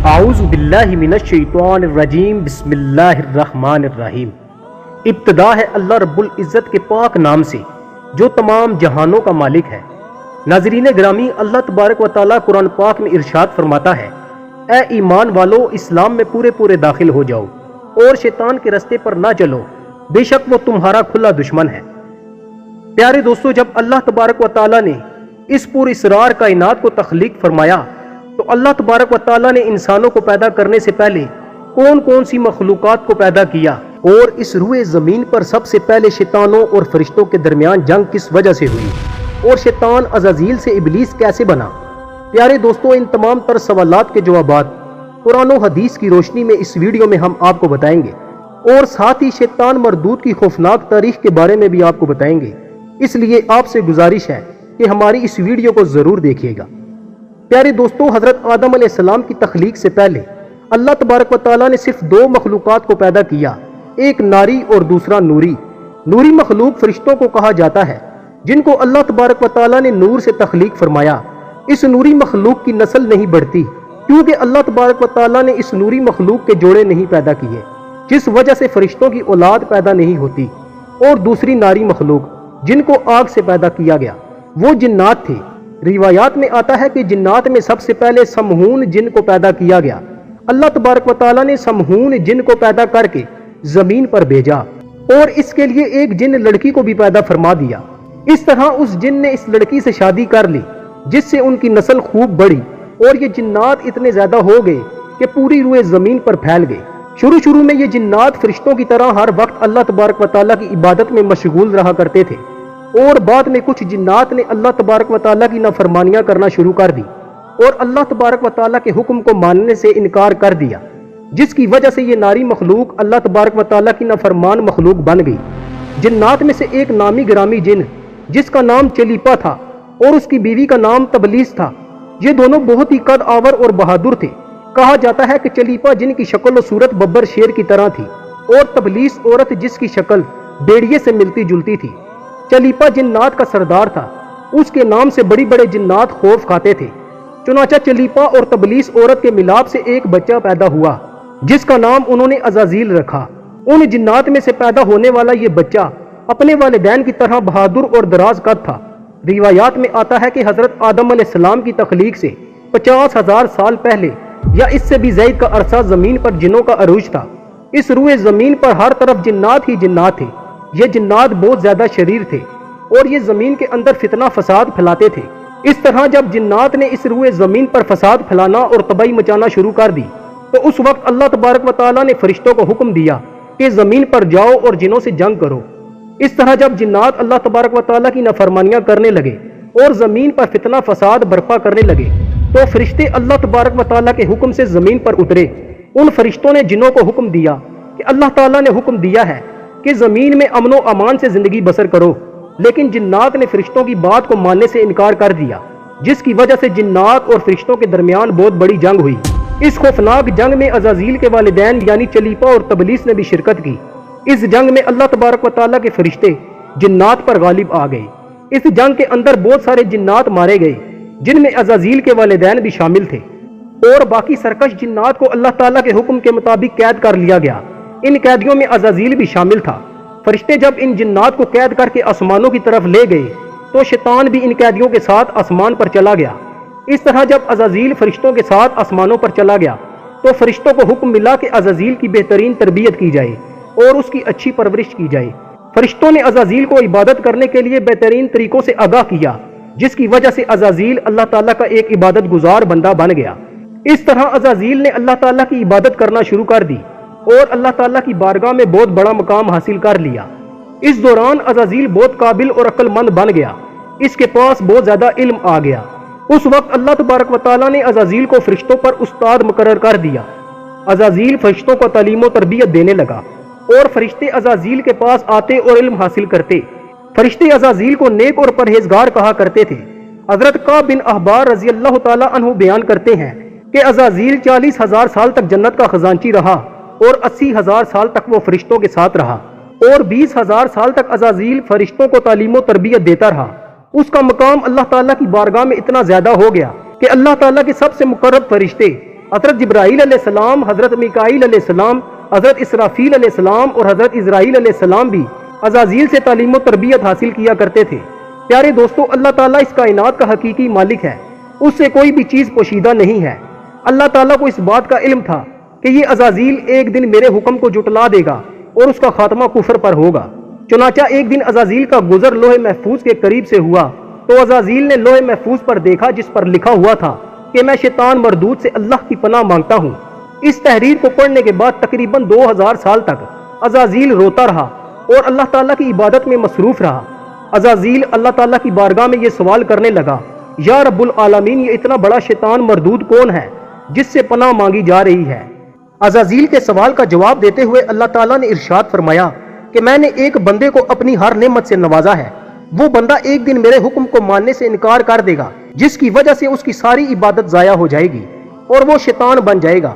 اعوذ باللہ من الشیطان الرجیم بسم اللہ الرحمن الرحیم۔ ابتدا ہے اللہ رب العزت کے پاک نام سے جو تمام جہانوں کا مالک ہے۔ ناظرین گرامی، اللہ تبارک و تعالیٰ قرآن پاک میں ارشاد فرماتا ہے، اے ایمان والو، اسلام میں پورے داخل ہو جاؤ اور شیطان کے رستے پر نہ چلو، بے شک وہ تمہارا کھلا دشمن ہے۔ پیارے دوستو، جب اللہ تبارک و تعالیٰ نے اس پر اسرار کائنات کو تخلیق فرمایا تو اللہ تبارک و تعالیٰ نے انسانوں کو پیدا کرنے سے پہلے کون سی مخلوقات کو پیدا کیا، اور اس روئے زمین پر سب سے پہلے شیطانوں اور فرشتوں کے درمیان جنگ کس وجہ سے ہوئی، اور شیطان عزازیل سے ابلیس کیسے بنا۔ پیارے دوستو، ان تمام تر سوالات کے جوابات قرآن و حدیث کی روشنی میں اس ویڈیو میں ہم آپ کو بتائیں گے، اور ساتھ ہی شیطان مردود کی خوفناک تاریخ کے بارے میں بھی آپ کو بتائیں گے۔ اس لیے آپ سے گزارش ہے کہ ہماری اس ویڈیو کو ضرور دیکھیے گا۔ پیارے دوستو، حضرت آدم علیہ السلام کی تخلیق سے پہلے اللہ تبارک و تعالیٰ نے صرف دو مخلوقات کو پیدا کیا، ایک ناری اور دوسرا نوری۔ نوری مخلوق فرشتوں کو کہا جاتا ہے، جن کو اللہ تبارک و تعالیٰ نے نور سے تخلیق فرمایا۔ اس نوری مخلوق کی نسل نہیں بڑھتی کیونکہ اللہ تبارک و تعالیٰ نے اس نوری مخلوق کے جوڑے نہیں پیدا کیے، جس وجہ سے فرشتوں کی اولاد پیدا نہیں ہوتی۔ اور دوسری ناری مخلوق جن کو آگ سے پیدا کیا گیا وہ جنات تھے۔ روایات میں آتا ہے کہ جنات میں سب سے پہلے سمہون جن کو پیدا کیا گیا۔ اللہ تبارک و تعالیٰ نے سمہون جن کو پیدا کر کے زمین پر بھیجا، اور اس کے لیے ایک جن لڑکی کو بھی پیدا فرما دیا۔ اس طرح اس جن نے اس لڑکی سے شادی کر لی، جس سے ان کی نسل خوب بڑھی، اور یہ جنات اتنے زیادہ ہو گئے کہ پوری روئے زمین پر پھیل گئے۔ شروع میں یہ جنات فرشتوں کی طرح ہر وقت اللہ تبارک و تعالیٰ کی عبادت میں مشغول رہا کرتے تھے، اور بعد میں کچھ جنات نے اللہ تبارک و تعالیٰ کی نافرمانیاں کرنا شروع کر دی اور اللہ تبارک و تعالیٰ کے حکم کو ماننے سے انکار کر دیا، جس کی وجہ سے یہ ناری مخلوق اللہ تبارک و تعالیٰ کی نافرمان مخلوق بن گئی۔ جنات میں سے ایک نامی گرامی جن جس کا نام چلیپا تھا اور اس کی بیوی کا نام تبلیس تھا، یہ دونوں بہت ہی قد آور اور بہادر تھے۔ کہا جاتا ہے کہ چلیپا جن کی شکل و صورت ببر شیر کی طرح تھی، اور تبلیس عورت جس کی شکل بھیڑیے سے ملتی جلتی تھی۔ چلیپا جنات کا سردار تھا، اس کے نام سے بڑے جنات خوف کھاتے تھے۔ چنانچہ چلیپا اور تبلیس عورت کے ملاپ سے ایک بچہ پیدا ہوا، جس کا نام انہوں نے عزازیل رکھا۔ ان جنات میں سے پیدا ہونے والا یہ بچہ اپنے والدین کی طرح بہادر اور دراز قد تھا۔ روایات میں آتا ہے کہ حضرت آدم علیہ السلام کی تخلیق سے 50,000 سال پہلے یا اس سے بھی زائد کا عرصہ زمین پر جنوں کا عروج تھا۔ اس روئے زمین پر ہر طرف جنات ہی جنات تھے۔ یہ جنات بہت زیادہ شریر تھے اور یہ زمین کے اندر فتنہ فساد پھیلاتے تھے۔ اس طرح جب جنات نے اس روئے زمین پر فساد پھیلانا اور تباہی مچانا شروع کر دی تو اس وقت اللہ تبارک و تعالیٰ نے فرشتوں کو حکم دیا کہ زمین پر جاؤ اور جنوں سے جنگ کرو۔ اس طرح جب جنات اللہ تبارک و تعالیٰ کی نافرمانیاں کرنے لگے اور زمین پر فتنہ فساد برپا کرنے لگے تو فرشتے اللہ تبارک و تعالیٰ کے حکم سے زمین پر اترے۔ ان فرشتوں نے جنوں کو حکم دیا کہ اللہ تعالیٰ نے حکم دیا ہے کہ زمین میں امن و امان سے زندگی بسر کرو، لیکن جنات نے فرشتوں کی بات کو ماننے سے انکار کر دیا، جس کی وجہ سے جنات اور فرشتوں کے درمیان بہت بڑی جنگ ہوئی۔ اس خوفناک جنگ میں عزازیل کے والدین یعنی چلیپا اور تبلیس نے بھی شرکت کی۔ اس جنگ میں اللہ تبارک و تعالیٰ کے فرشتے جنات پر غالب آ گئے۔ اس جنگ کے اندر بہت سارے جنات مارے گئے، جن میں عزازیل کے والدین بھی شامل تھے، اور باقی سرکش جنات کو اللہ تعالیٰ کے حکم کے مطابق قید کر لیا گیا۔ ان قیدیوں میں عزازیل بھی شامل تھا۔ فرشتے جب ان جنات کو قید کر کے آسمانوں کی طرف لے گئے تو شیطان بھی ان قیدیوں کے ساتھ آسمان پر چلا گیا۔ اس طرح جب عزازیل فرشتوں کے ساتھ آسمانوں پر چلا گیا تو فرشتوں کو حکم ملا کہ عزازیل کی بہترین تربیت کی جائے اور اس کی اچھی پرورش کی جائے۔ فرشتوں نے عزازیل کو عبادت کرنے کے لیے بہترین طریقوں سے آگاہ کیا، جس کی وجہ سے عزازیل اللہ تعالیٰ کا ایک عبادت گزار بندہ بن گیا۔ اس طرح عزازیل نے اللہ تعالیٰ کی عبادت کرنا شروع کر دی اور اللہ تعالیٰ کی بارگاہ میں بہت بڑا مقام حاصل کر لیا۔ اس دوران عزازیل بہت قابل اور عقل مند بن گیا، اس کے پاس بہت زیادہ علم آ گیا۔ اس وقت اللہ تبارک و تعالیٰ نے عزازیل کو فرشتوں پر استاد مقرر کر دیا۔ عزازیل فرشتوں کو تعلیم و تربیت دینے لگا اور فرشتے عزازیل کے پاس آتے اور علم حاصل کرتے۔ فرشتے عزازیل کو نیک اور پرہیزگار کہا کرتے تھے۔ حضرت کعب بن احبار رضی اللہ تعالیٰ عنہ بیان کرتے ہیں کہ عزازیل 40,000 سال تک جنت کا خزانچی رہا اور 80,000 سال تک وہ فرشتوں کے ساتھ رہا، اور 20,000 سال تک عزازیل فرشتوں کو تعلیم و تربیت دیتا رہا۔ اس کا مقام اللہ تعالیٰ کی بارگاہ میں اتنا زیادہ ہو گیا کہ اللہ تعالیٰ کے سب سے مقرب فرشتے حضرت جبرائیل علیہ السلام، حضرت میکائیل علیہ السلام، حضرت اسرافیل علیہ السلام اور حضرت اسرائیل علیہ السلام بھی عزازیل سے تعلیم و تربیت حاصل کیا کرتے تھے۔ پیارے دوستو، اللہ تعالیٰ اس کائنات کا حقیقی مالک ہے، اس سے کوئی بھی چیز پوشیدہ نہیں ہے۔ اللہ تعالیٰ کو اس بات کا علم تھا کہ یہ عزازیل ایک دن میرے حکم کو جھٹلا دے گا اور اس کا خاتمہ کفر پر ہوگا۔ چنانچہ ایک دن عزازیل کا گزر لوح محفوظ کے قریب سے ہوا تو عزازیل نے لوح محفوظ پر دیکھا جس پر لکھا ہوا تھا کہ میں شیطان مردود سے اللہ کی پناہ مانگتا ہوں۔ اس تحریر کو پڑھنے کے بعد تقریباً 2000 سال تک عزازیل روتا رہا اور اللہ تعالیٰ کی عبادت میں مصروف رہا۔ عزازیل اللہ تعالیٰ کی بارگاہ میں یہ سوال کرنے لگا، یا رب العالمین، یہ اتنا بڑا شیطان مردود کون ہے جس سے پناہ مانگی جا رہی ہے؟ عزازیل کے سوال کا جواب دیتے ہوئے اللہ تعالیٰ نے ارشاد فرمایا کہ میں نے ایک بندے کو اپنی ہر نعمت سے نوازا ہے، وہ بندہ ایک دن میرے حکم کو ماننے سے انکار کر دے گا جس کی وجہ سے اس کی ساری عبادت ضائع ہو جائے گی اور وہ شیطان بن جائے گا۔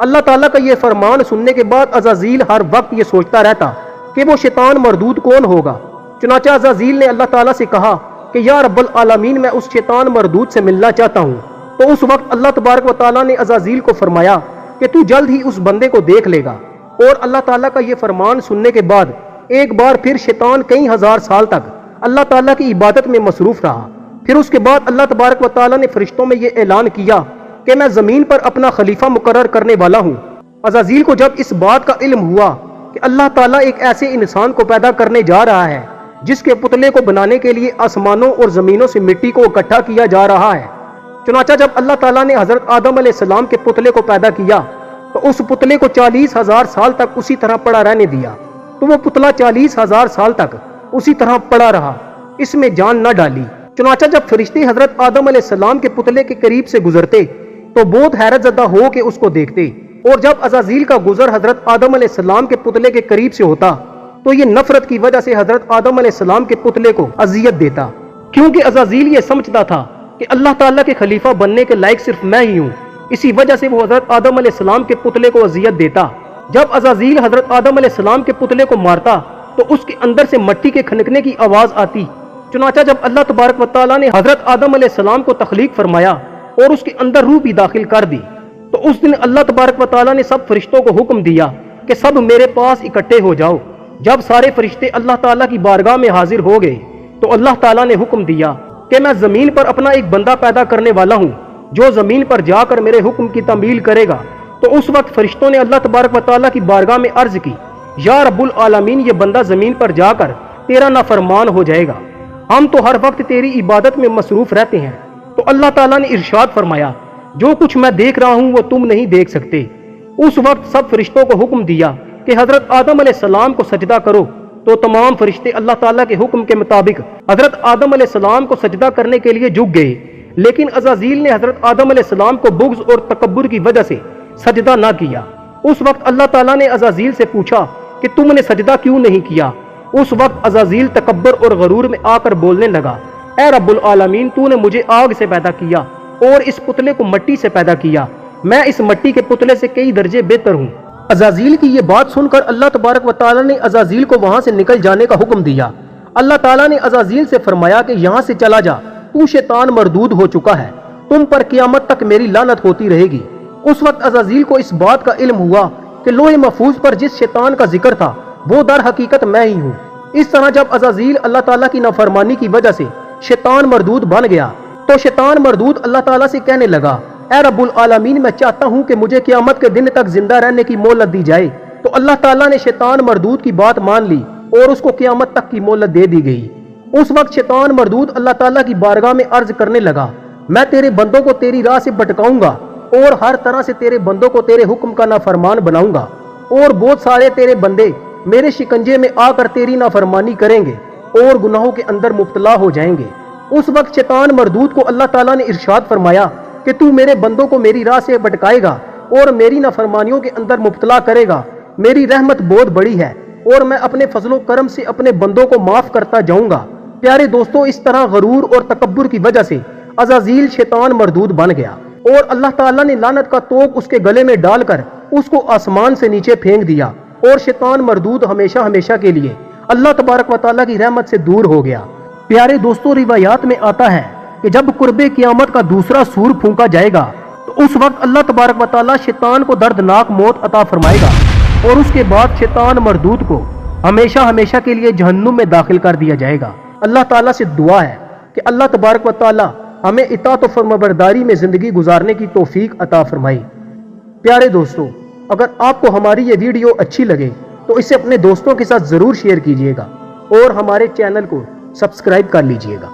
اللہ تعالیٰ کا یہ فرمان سننے کے بعد عزازیل ہر وقت یہ سوچتا رہتا کہ وہ شیطان مردود کون ہوگا۔ چنانچہ عزازیل نے اللہ تعالیٰ سے کہا کہ یا رب العالمین، میں اس شیطان مردود سے ملنا چاہتا ہوں۔ تو اس وقت اللہ تبارک و تعالیٰ نے عزازیل کو فرمایا کہ تو جلد ہی اس بندے کو دیکھ لے گا۔ اور اللہ تعالیٰ کا یہ فرمان سننے کے بعد ایک بار پھر شیطان کئی ہزار سال تک اللہ تعالیٰ کی عبادت میں مصروف رہا۔ پھر اس کے بعد اللہ تبارک و تعالیٰ نے فرشتوں میں یہ اعلان کیا کہ میں زمین پر اپنا خلیفہ مقرر کرنے والا ہوں۔ عزازیل کو جب اس بات کا علم ہوا کہ اللہ تعالیٰ ایک ایسے انسان کو پیدا کرنے جا رہا ہے جس کے پتلے کو بنانے کے لیے آسمانوں اور زمینوں سے مٹی کو اکٹھا کیا جا رہا ہے، چنانچہ جب اللہ تعالیٰ نے حضرت آدم علیہ السلام کے پتلے کو پیدا کیا تو اس پتلے کو 40,000 سال تک اسی طرح پڑا رہنے دیا، تو وہ پتلا 40,000 سال تک اسی طرح پڑا رہا، اس میں جان نہ ڈالی۔ چنانچہ جب فرشتے حضرت آدم علیہ السلام کے پتلے کے قریب سے گزرتے تو بہت حیرت زدہ ہو کے اس کو دیکھتے، اور جب عزازیل کا گزر حضرت آدم علیہ السلام کے پتلے کے قریب سے ہوتا تو یہ نفرت کی وجہ سے حضرت آدم علیہ السلام کے پتلے کو اذیت دیتا، کیونکہ عزازیل یہ سمجھتا تھا کہ اللہ تعالیٰ کے خلیفہ بننے کے لائق صرف میں ہی ہوں، اسی وجہ سے وہ حضرت آدم علیہ السلام کے پتلے کو اذیت دیتا۔ جب عزازیل حضرت آدم علیہ السلام کے پتلے کو مارتا تو اس کے اندر سے مٹی کے کھنکنے کی آواز آتی۔ چنانچہ جب اللہ تبارک و تعالیٰ نے حضرت آدم علیہ السلام کو تخلیق فرمایا اور اس کے اندر روح بھی داخل کر دی تو اس دن اللہ تبارک و تعالیٰ نے سب فرشتوں کو حکم دیا کہ سب میرے پاس اکٹھے ہو جاؤ۔ جب سارے فرشتے اللہ تعالیٰ کی بارگاہ میں حاضر ہو گئے تو اللہ تعالیٰ نے حکم دیا کہ میں زمین پر اپنا ایک بندہ پیدا کرنے والا ہوں جو زمین پر جا کر میرے حکم کی تعمیل کرے گا۔ تو اس وقت فرشتوں نے اللہ تبارک و تعالیٰ کی بارگاہ میں عرض کی، یا رب العالمین، یہ بندہ زمین پر جا کر تیرا نافرمان ہو جائے گا، ہم تو ہر وقت تیری عبادت میں مصروف رہتے ہیں۔ تو اللہ تعالیٰ نے ارشاد فرمایا، جو کچھ میں دیکھ رہا ہوں وہ تم نہیں دیکھ سکتے۔ اس وقت سب فرشتوں کو حکم دیا کہ حضرت آدم علیہ السلام کو سجدہ کرو، تو تمام فرشتے اللہ تعالیٰ کے حکم کے مطابق حضرت آدم علیہ السلام کو سجدہ کرنے کے لیے جھک گئے، لیکن عزازیل نے حضرت آدم علیہ السلام کو بغض اور تکبر کی وجہ سے سجدہ نہ کیا۔ اس وقت اللہ تعالیٰ نے عزازیل سے پوچھا کہ تم نے سجدہ کیوں نہیں کیا؟ اس وقت عزازیل تکبر اور غرور میں آ کر بولنے لگا، اے رب العالمین، تو نے مجھے آگ سے پیدا کیا اور اس پتلے کو مٹی سے پیدا کیا، میں اس مٹی کے پتلے سے کئی درجے بہتر ہوں۔ عزازیل کی یہ بات سن کر اللہ تبارک و تعالیٰ نے عزازیل کو وہاں سے نکل جانے کا حکم دیا۔ اللہ تعالیٰ نے عزازیل سے فرمایا کہ یہاں سے چلا جا، تو شیطان مردود ہو چکا ہے، تم پر قیامت تک میری لعنت ہوتی رہے گی۔ اس وقت عزازیل کو اس بات کا علم ہوا کہ لوح محفوظ پر جس شیطان کا ذکر تھا وہ در حقیقت میں ہی ہوں۔ اس طرح جب عزازیل اللہ تعالیٰ کی نافرمانی کی وجہ سے شیطان مردود بن گیا تو شیطان مردود اللہ تعالیٰ سے کہنے لگا، اے رب العالمین، میں چاہتا ہوں کہ مجھے قیامت کے دن تک زندہ رہنے کی مہلت دی جائے۔ تو اللہ تعالیٰ نے شیطان مردود کی بات مان لی اور اس کو قیامت تک کی مہلت دے دی گئی۔ اس وقت شیطان مردود اللہ تعالیٰ کی بارگاہ میں عرض کرنے لگا، میں تیرے بندوں کو تیری راہ سے بھٹکاؤں گا اور ہر طرح سے تیرے بندوں کو تیرے حکم کا نافرمان بناؤں گا، اور بہت سارے تیرے بندے میرے شکنجے میں آ کر تیری نافرمانی کریں گے اور گناہوں کے اندر مبتلا ہو جائیں گے۔ اس وقت شیطان مردود کو اللہ تعالیٰ نے ارشاد فرمایا کہ تو میرے بندوں کو میری راہ سے بھٹکائے گا اور میری نافرمانیوں کے اندر مبتلا کرے گا، میری رحمت بہت بڑی ہے اور میں اپنے فضل و کرم سے اپنے بندوں کو معاف کرتا جاؤں گا۔ پیارے دوستو، اس طرح غرور اور تکبر کی وجہ سے عزازیل شیطان مردود بن گیا اور اللہ تعالیٰ نے لعنت کا توق اس کے گلے میں ڈال کر اس کو آسمان سے نیچے پھینک دیا اور شیطان مردود ہمیشہ ہمیشہ کے لیے اللہ تبارک و تعالیٰ کی رحمت سے دور ہو گیا۔ پیارے دوستو، روایات میں آتا ہے کہ جب قرب قیامت کا دوسرا سور پھونکا جائے گا تو اس وقت اللہ تبارک و تعالیٰ شیطان کو دردناک موت عطا فرمائے گا اور اس کے بعد شیطان مردود کو ہمیشہ ہمیشہ کے لیے جہنم میں داخل کر دیا جائے گا۔ اللہ تعالیٰ سے دعا ہے کہ اللہ تبارک و تعالیٰ ہمیں اطاعت و فرمانبرداری میں زندگی گزارنے کی توفیق عطا فرمائے۔ پیارے دوستو، اگر آپ کو ہماری یہ ویڈیو اچھی لگے تو اسے اپنے دوستوں کے ساتھ ضرور شیئر کیجئے گا اور ہمارے چینل کو سبسکرائب کر لیجئے گا۔